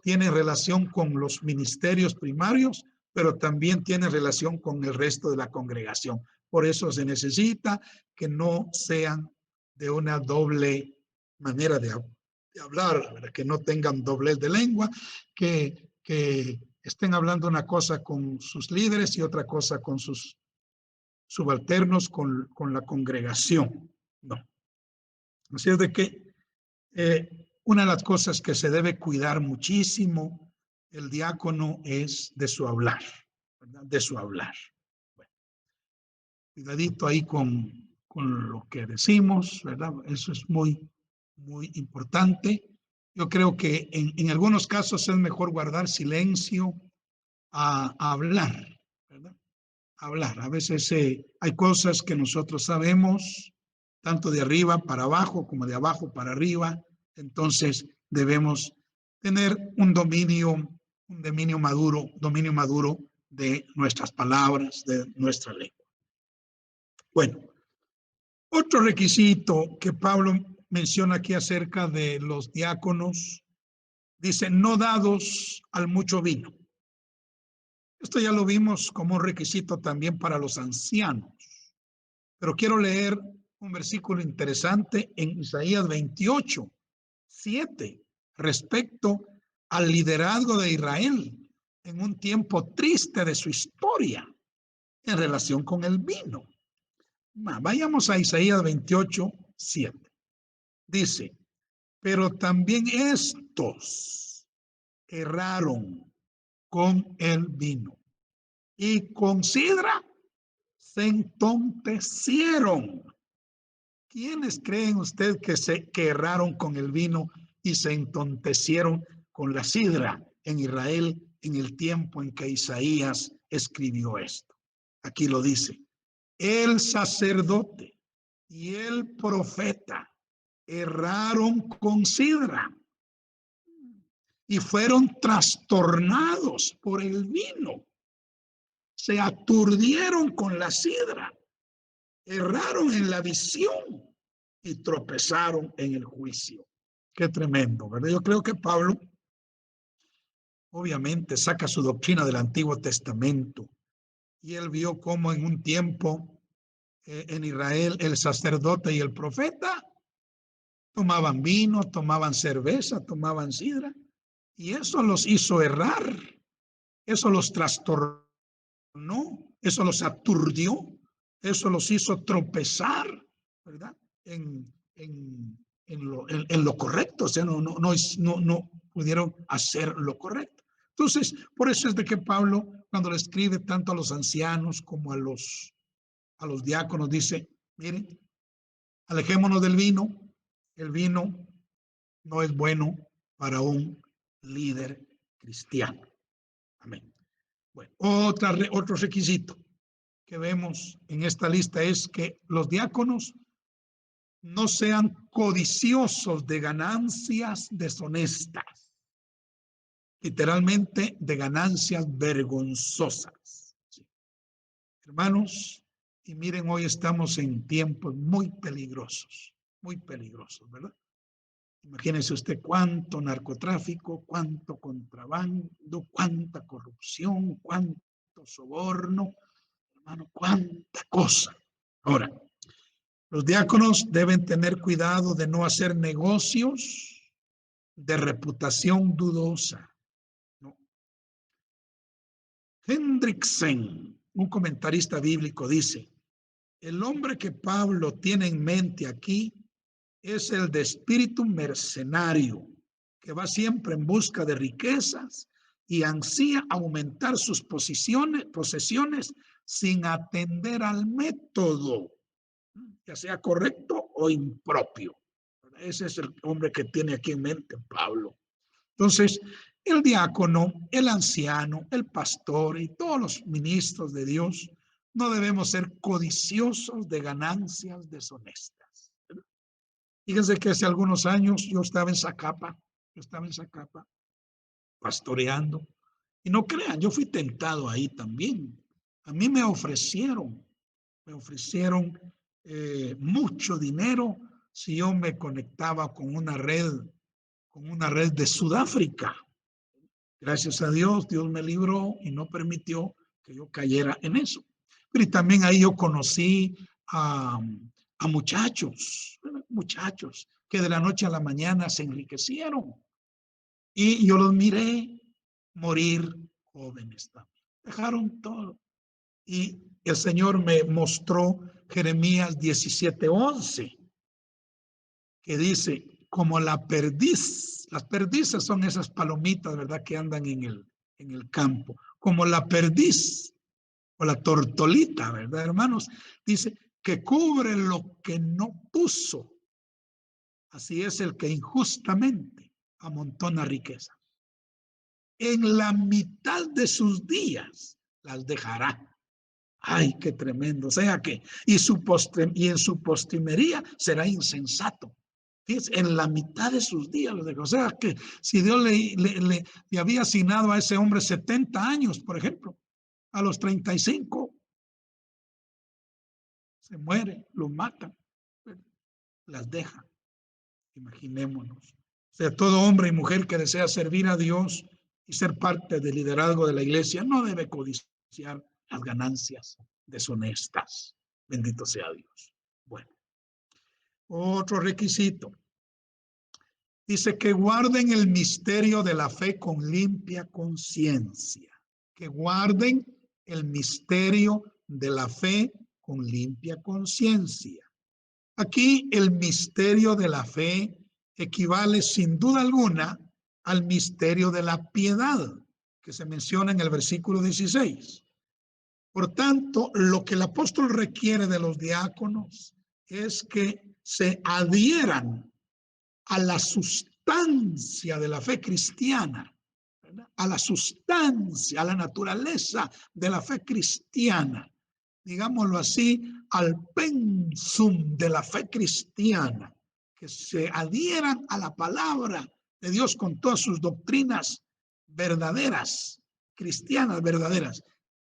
tienen relación con los ministerios primarios, pero también tienen relación con el resto de la congregación. Por eso se necesita que no sean de una doble manera de hablar, ¿verdad? Que no tengan doblez de lengua, que estén hablando una cosa con sus líderes y otra cosa con sus subalternos, con la congregación. No. Así es de que una de las cosas que se debe cuidar muchísimo el diácono es de su hablar, ¿verdad? De su hablar. Bueno, cuidadito ahí con lo que decimos, ¿verdad? Eso es muy, muy importante. Yo creo que en algunos casos es mejor guardar silencio a hablar, ¿verdad? Hablar. A veces hay cosas que nosotros sabemos, tanto de arriba para abajo como de abajo para arriba. Entonces debemos tener un dominio maduro de nuestras palabras, de nuestra lengua. Bueno, otro requisito que Pablo menciona aquí acerca de los diáconos, dice, no dados al mucho vino. Esto ya lo vimos como un requisito también para los ancianos. Pero quiero leer un versículo interesante en Isaías 28, 7, respecto al liderazgo de Israel en un tiempo triste de su historia en relación con el vino. Vayamos a Isaías 28, 7. Dice, pero también estos erraron con el vino y con sidra se entontecieron. ¿Quiénes creen usted que erraron con el vino y se entontecieron con la sidra en Israel en el tiempo en que Isaías escribió esto? Aquí lo dice. El sacerdote y el profeta erraron con sidra y fueron trastornados por el vino. Se aturdieron con la sidra, erraron en la visión y tropezaron en el juicio. Qué tremendo, ¿verdad? Yo creo que Pablo obviamente saca su doctrina del Antiguo Testamento y él vio cómo en un tiempo en Israel el sacerdote y el profeta tomaban vino, tomaban cerveza, tomaban sidra y eso los hizo errar, eso los trastornó, eso los aturdió, eso los hizo tropezar, ¿verdad? En lo correcto, o sea, no pudieron hacer lo correcto. Entonces, por eso es de que Pablo, cuando le escribe tanto a los ancianos como a los diáconos, dice, miren, alejémonos del vino, el vino no es bueno para un líder cristiano. Amén. Bueno, otro requisito que vemos en esta lista es que los diáconos no sean codiciosos de ganancias deshonestas, literalmente de ganancias vergonzosas. Sí. Hermanos, y miren, hoy estamos en tiempos muy peligrosos, ¿verdad? Imagínense usted cuánto narcotráfico, cuánto contrabando, cuánta corrupción, cuánto soborno, hermano, cuánta cosa. Ahora, los diáconos deben tener cuidado de no hacer negocios de reputación dudosa. Hendrickson, un comentarista bíblico, dice: el hombre que Pablo tiene en mente aquí es el de espíritu mercenario, que va siempre en busca de riquezas y ansía aumentar sus posesiones sin atender al método, ya sea correcto o impropio. Ese es el hombre que tiene aquí en mente Pablo. Entonces, el diácono, el anciano, el pastor y todos los ministros de Dios no debemos ser codiciosos de ganancias deshonestas. Fíjense que hace algunos años yo estaba en Zacapa, pastoreando, y no crean, yo fui tentado ahí también. A mí me ofrecieron mucho dinero si yo me conectaba con una red de Sudáfrica. Gracias a Dios, Dios me libró y no permitió que yo cayera en eso. Pero también ahí yo conocí a muchachos que de la noche a la mañana se enriquecieron. Y yo los miré morir jóvenes también. Dejaron todo. Y el Señor me mostró Jeremías 17:11, que dice: como la perdiz, las perdices son esas palomitas, ¿verdad?, que andan en el campo, como la perdiz o la tortolita, ¿verdad, hermanos? Dice que cubre lo que no puso. Así es el que injustamente amontona riqueza. En la mitad de sus días las dejará. Ay, qué tremendo. O sea que, y en su postrimería será insensato. Fíjense, en la mitad de sus días lo dejó. O sea que si Dios le había asignado a ese hombre 70 años, por ejemplo, a los 35 se muere, lo matan, las deja. Imaginémonos. O sea, todo hombre y mujer que desea servir a Dios y ser parte del liderazgo de la iglesia no debe codiciar las ganancias deshonestas. Bendito sea Dios. Bueno, otro requisito. Dice que guarden el misterio de la fe con limpia conciencia. Que guarden el misterio de la fe con limpia conciencia. Aquí el misterio de la fe equivale sin duda alguna al misterio de la piedad que se menciona en el versículo 16. Por tanto, lo que el apóstol requiere de los diáconos es que se adhieran a la sustancia de la fe cristiana, ¿verdad?, a la sustancia, a la naturaleza de la fe cristiana, digámoslo así, al pensum de la fe cristiana, que se adhieran a la palabra de Dios con todas sus doctrinas verdaderas, cristianas verdaderas,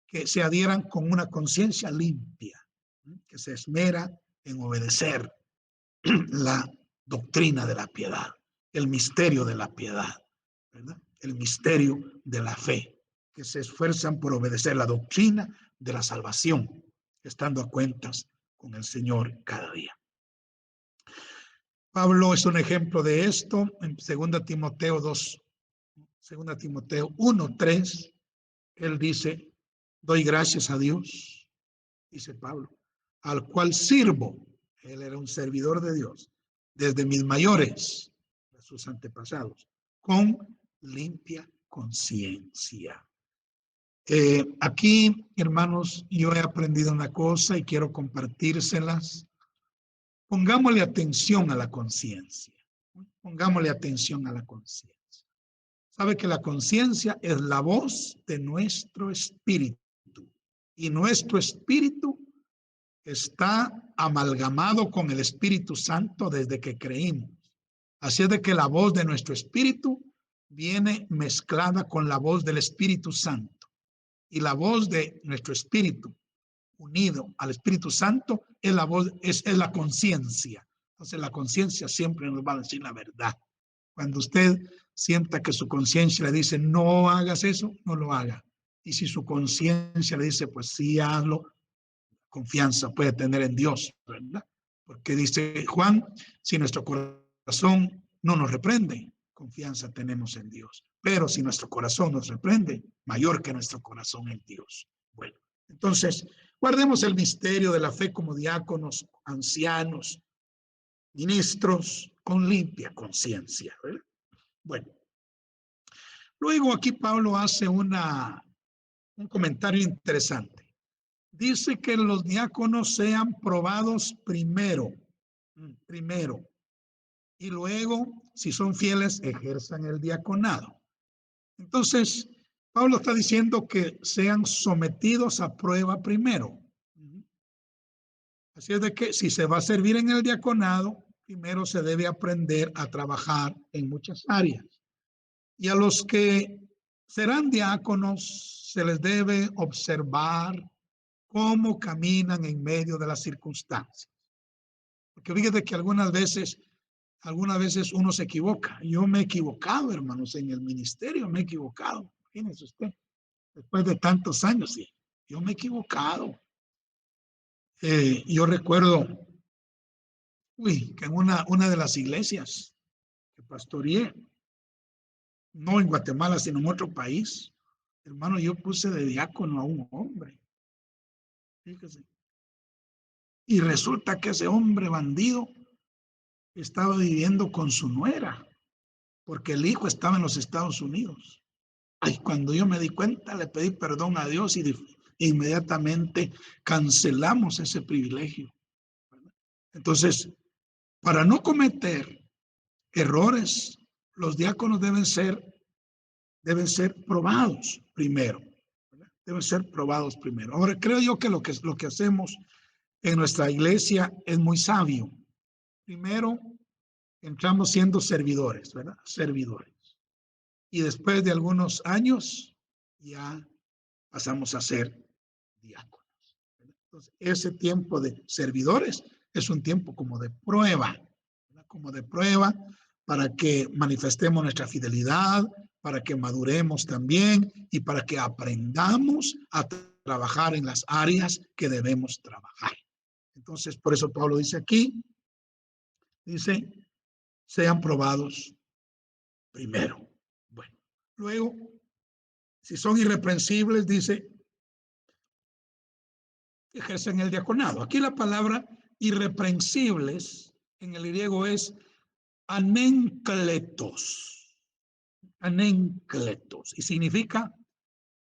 que se adhieran con una conciencia limpia, que se esmera en obedecer la doctrina de la piedad, el misterio de la piedad, ¿verdad?, el misterio de la fe, que se esfuerzan por obedecer la doctrina de la salvación, estando a cuentas con el Señor cada día. Pablo es un ejemplo de esto en 2 Timoteo 1:3. Él dice: doy gracias a Dios, dice Pablo, al cual sirvo. Él era un servidor de Dios desde mis mayores, sus antepasados, con limpia conciencia. Aquí, hermanos, yo he aprendido una cosa y quiero compartírselas. Pongámosle atención a la conciencia. Pongámosle atención a la conciencia. Sabe que la conciencia es la voz de nuestro espíritu y nuestro espíritu está amalgamado con el Espíritu Santo desde que creímos. Así es de que la voz de nuestro espíritu viene mezclada con la voz del Espíritu Santo. Y la voz de nuestro espíritu unido al Espíritu Santo es la voz, es la conciencia. Entonces la conciencia siempre nos va a decir la verdad. Cuando usted sienta que su conciencia le dice no hagas eso, no lo haga. Y si su conciencia le dice pues sí, hazlo, confianza puede tener en Dios, ¿verdad? Porque dice Juan, si nuestro corazón no nos reprende, confianza tenemos en Dios. Pero si nuestro corazón nos reprende, mayor que nuestro corazón en Dios. Bueno, entonces, guardemos el misterio de la fe como diáconos, ancianos, ministros, con limpia conciencia. Bueno, luego aquí Pablo hace un comentario interesante. Dice que los diáconos sean probados primero, y luego, si son fieles, ejerzan el diaconado. Entonces, Pablo está diciendo que sean sometidos a prueba primero. Así es de que si se va a servir en el diaconado, primero se debe aprender a trabajar en muchas áreas. Y a los que serán diáconos se les debe observar cómo caminan en medio de las circunstancias. Porque fíjate que algunas veces uno se equivoca. Yo me he equivocado, hermanos, en el ministerio me he equivocado. Imagínense usted, después de tantos años, sí, yo me he equivocado. Yo recuerdo, que en una de las iglesias que pastoreé, no en Guatemala, sino en otro país, hermano, yo puse de diácono a un hombre. Fíjese. Y resulta que ese hombre bandido estaba viviendo con su nuera, porque el hijo estaba en los Estados Unidos. Ay, cuando yo me di cuenta, le pedí perdón a Dios y inmediatamente cancelamos ese privilegio. Entonces, para no cometer errores, los diáconos deben ser probados primero. Deben ser probados primero. Ahora, creo yo que lo que hacemos en nuestra iglesia es muy sabio. Primero, entramos siendo servidores, ¿verdad? Servidores. Y después de algunos años, ya pasamos a ser diáconos. Entonces, ese tiempo de servidores es un tiempo como de prueba, ¿verdad? Como de prueba para que manifestemos nuestra fidelidad, para que maduremos también y para que aprendamos a trabajar en las áreas que debemos trabajar. Entonces, por eso Pablo dice aquí, dice, sean probados primero. Bueno, luego, si son irreprensibles, dice, ejercen el diaconado. Aquí la palabra irreprensibles en el griego es anencletos. Anencletos. Y significa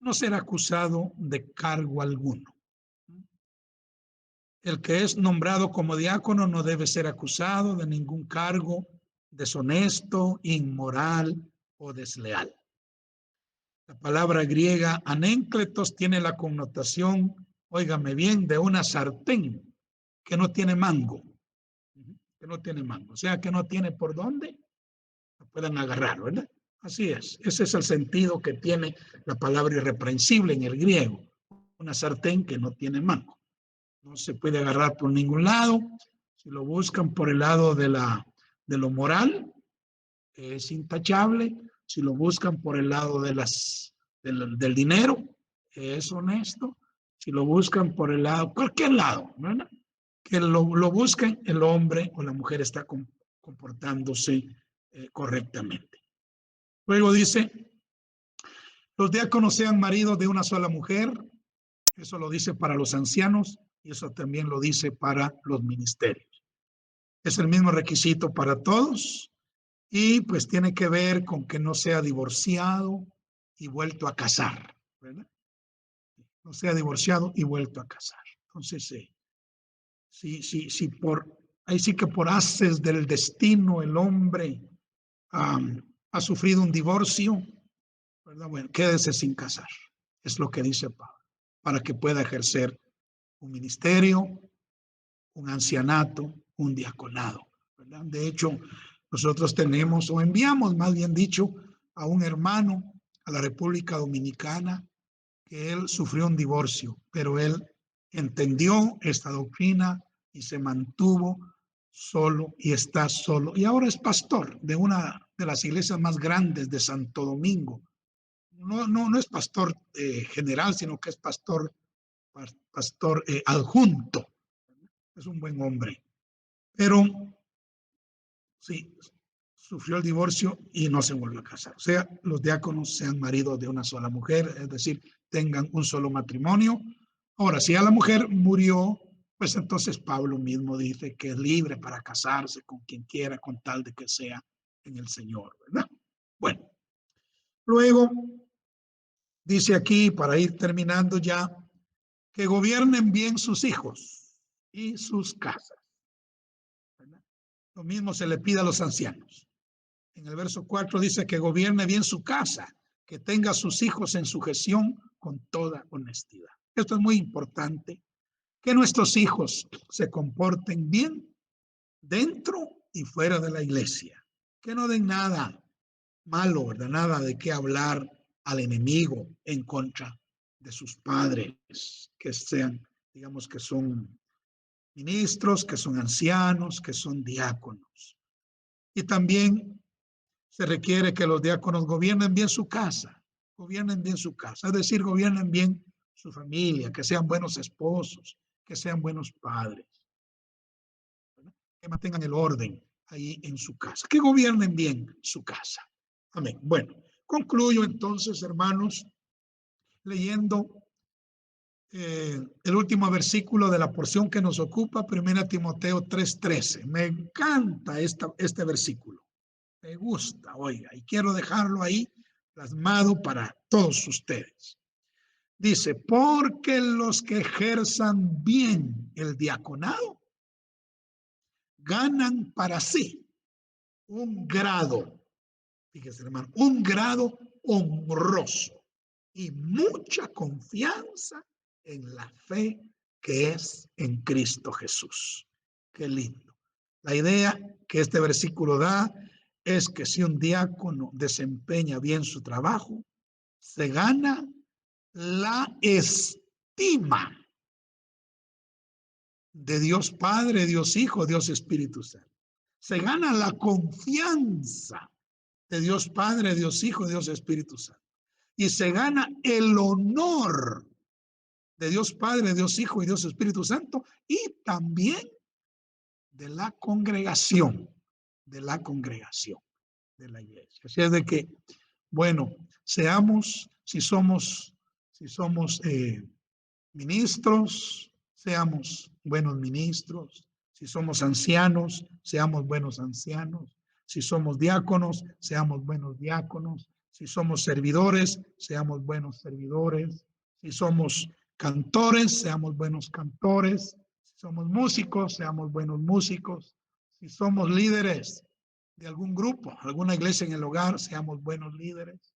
no ser acusado de cargo alguno. El que es nombrado como diácono no debe ser acusado de ningún cargo deshonesto, inmoral o desleal. La palabra griega anencletos tiene la connotación, óigame bien, de una sartén que no tiene mango. Que no tiene mango. O sea, que no tiene por dónde la puedan agarrar, ¿verdad? Así es. Ese es el sentido que tiene la palabra irreprensible en el griego. Una sartén que no tiene mango. No se puede agarrar por ningún lado. Si lo buscan por el lado de lo moral, es intachable. Si lo buscan por el lado del dinero, es honesto. Si lo buscan por el lado, cualquier lado, ¿verdad? Que lo busquen, el hombre o la mujer está comportándose correctamente. Luego dice, los diáconos sean maridos de una sola mujer. Eso lo dice para los ancianos y eso también lo dice para los ministerios. Es el mismo requisito para todos y pues tiene que ver con que no sea divorciado y vuelto a casar, ¿verdad? No sea divorciado y vuelto a casar. Entonces, ahí sí que por haces del destino el hombre ha sufrido un divorcio, ¿verdad? Bueno, quédese sin casar, es lo que dice Pablo, para que pueda ejercer un ministerio, un ancianato, un diaconado, ¿verdad? De hecho, nosotros tenemos, o enviamos más bien dicho, a un hermano a la República Dominicana que él sufrió un divorcio, pero él entendió esta doctrina y se mantuvo solo y está solo. Y ahora es pastor de una de las iglesias más grandes de Santo Domingo. No es pastor general, sino que es pastor adjunto. Es un buen hombre. Pero sí, sufrió el divorcio y no se volvió a casar. O sea, los diáconos sean maridos de una sola mujer, es decir, tengan un solo matrimonio. Ahora, si a la mujer murió, pues entonces Pablo mismo dice que es libre para casarse con quien quiera, con tal de que sea en el Señor, ¿verdad? Bueno, luego dice aquí, para ir terminando ya, que gobiernen bien sus hijos y sus casas, ¿verdad? Lo mismo se le pide a los ancianos. En el verso 4 dice que gobierne bien su casa, que tenga a sus hijos en sujeción con toda honestidad. Esto es muy importante, que nuestros hijos se comporten bien dentro y fuera de la iglesia, que no den nada malo, ¿verdad? Nada de qué hablar al enemigo en contra de sus padres, que sean, digamos, que son ministros, que son ancianos, que son diáconos. Y también se requiere que los diáconos gobiernen bien su casa, es decir, gobiernen bien su familia, que sean buenos esposos, que sean buenos padres, ¿verdad? Que mantengan el orden ahí en su casa, que gobiernen bien su casa. Amén. Bueno, concluyo entonces, hermanos, leyendo el último versículo de la porción que nos ocupa, 1 Timoteo 3:13. Me encanta este versículo. Me gusta, oiga, y quiero dejarlo ahí plasmado para todos ustedes. Dice, porque los que ejerzan bien el diaconado ganan para sí un grado, fíjese hermano, un grado honroso y mucha confianza en la fe que es en Cristo Jesús. Qué lindo. La idea que este versículo da es que si un diácono desempeña bien su trabajo, se gana la estima de Dios Padre, Dios Hijo, Dios Espíritu Santo. Se gana la confianza de Dios Padre, Dios Hijo, Dios Espíritu Santo. Y se gana el honor de Dios Padre, Dios Hijo y Dios Espíritu Santo, y también de la congregación, de la congregación de la iglesia. Así es de que, bueno, seamos, si somos ministros, seamos buenos ministros. Si somos ancianos, seamos buenos ancianos. Si somos diáconos, seamos buenos diáconos. Si somos servidores, seamos buenos servidores. Si somos cantores, seamos buenos cantores. Si somos músicos, seamos buenos músicos. Si somos líderes de algún grupo, alguna iglesia en el hogar, seamos buenos líderes.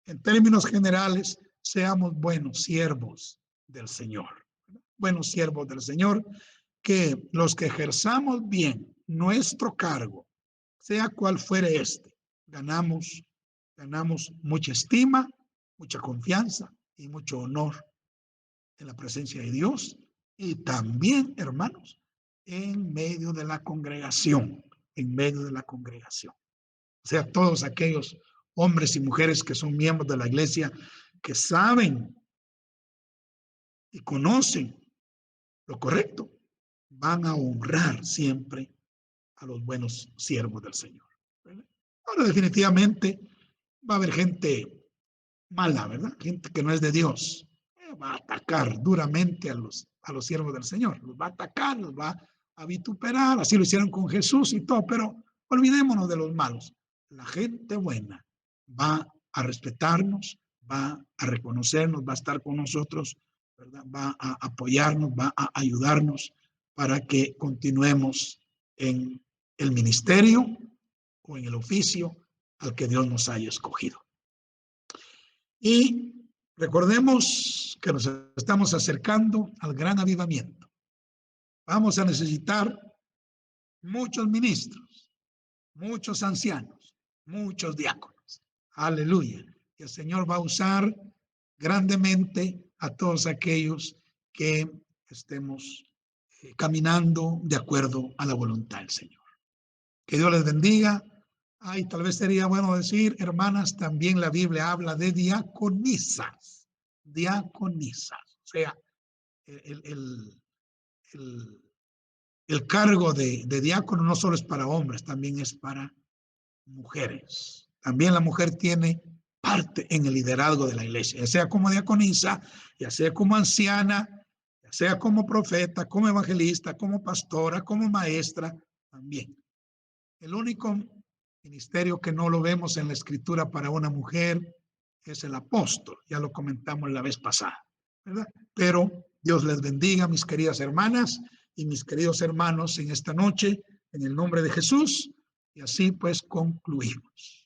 En términos generales, seamos buenos siervos del Señor. Buenos siervos del Señor, que los que ejerzamos bien nuestro cargo, sea cual fuere este, ganamos mucha estima, mucha confianza y mucho honor en la presencia de Dios y también, hermanos, en medio de la congregación, en medio de la congregación. O sea, todos aquellos hombres y mujeres que son miembros de la iglesia, que saben y conocen lo correcto, van a honrar siempre a los buenos siervos del Señor. ¿Verdad? Ahora, definitivamente, va a haber gente mala, ¿verdad? Gente que no es de Dios. Va a atacar duramente a los siervos del Señor. Los va a atacar, los va a vituperar. Así lo hicieron con Jesús y todo, pero olvidémonos de los malos. La gente buena va a respetarnos, va a reconocernos, va a estar con nosotros, ¿verdad? Va a apoyarnos, va a ayudarnos para que continuemos en el ministerio o en el oficio al que Dios nos haya escogido. Y recordemos que nos estamos acercando al gran avivamiento. Vamos a necesitar muchos ministros, muchos ancianos, muchos diáconos. Aleluya. Y el Señor va a usar grandemente a todos aquellos que estemos caminando de acuerdo a la voluntad del Señor. Que Dios les bendiga. Ay, tal vez sería bueno decir, hermanas, también la Biblia habla de diaconisas. Diaconisas. O sea, el cargo de diácono no solo es para hombres, también es para mujeres. También la mujer tiene parte en el liderazgo de la iglesia, ya sea como diaconisa, ya sea como anciana, ya sea como profeta, como evangelista, como pastora, como maestra, también. El único ministerio que no lo vemos en la escritura para una mujer es el apóstol, ya lo comentamos la vez pasada, ¿verdad? Pero Dios les bendiga, mis queridas hermanas y mis queridos hermanos, en esta noche, en el nombre de Jesús, y así pues concluimos.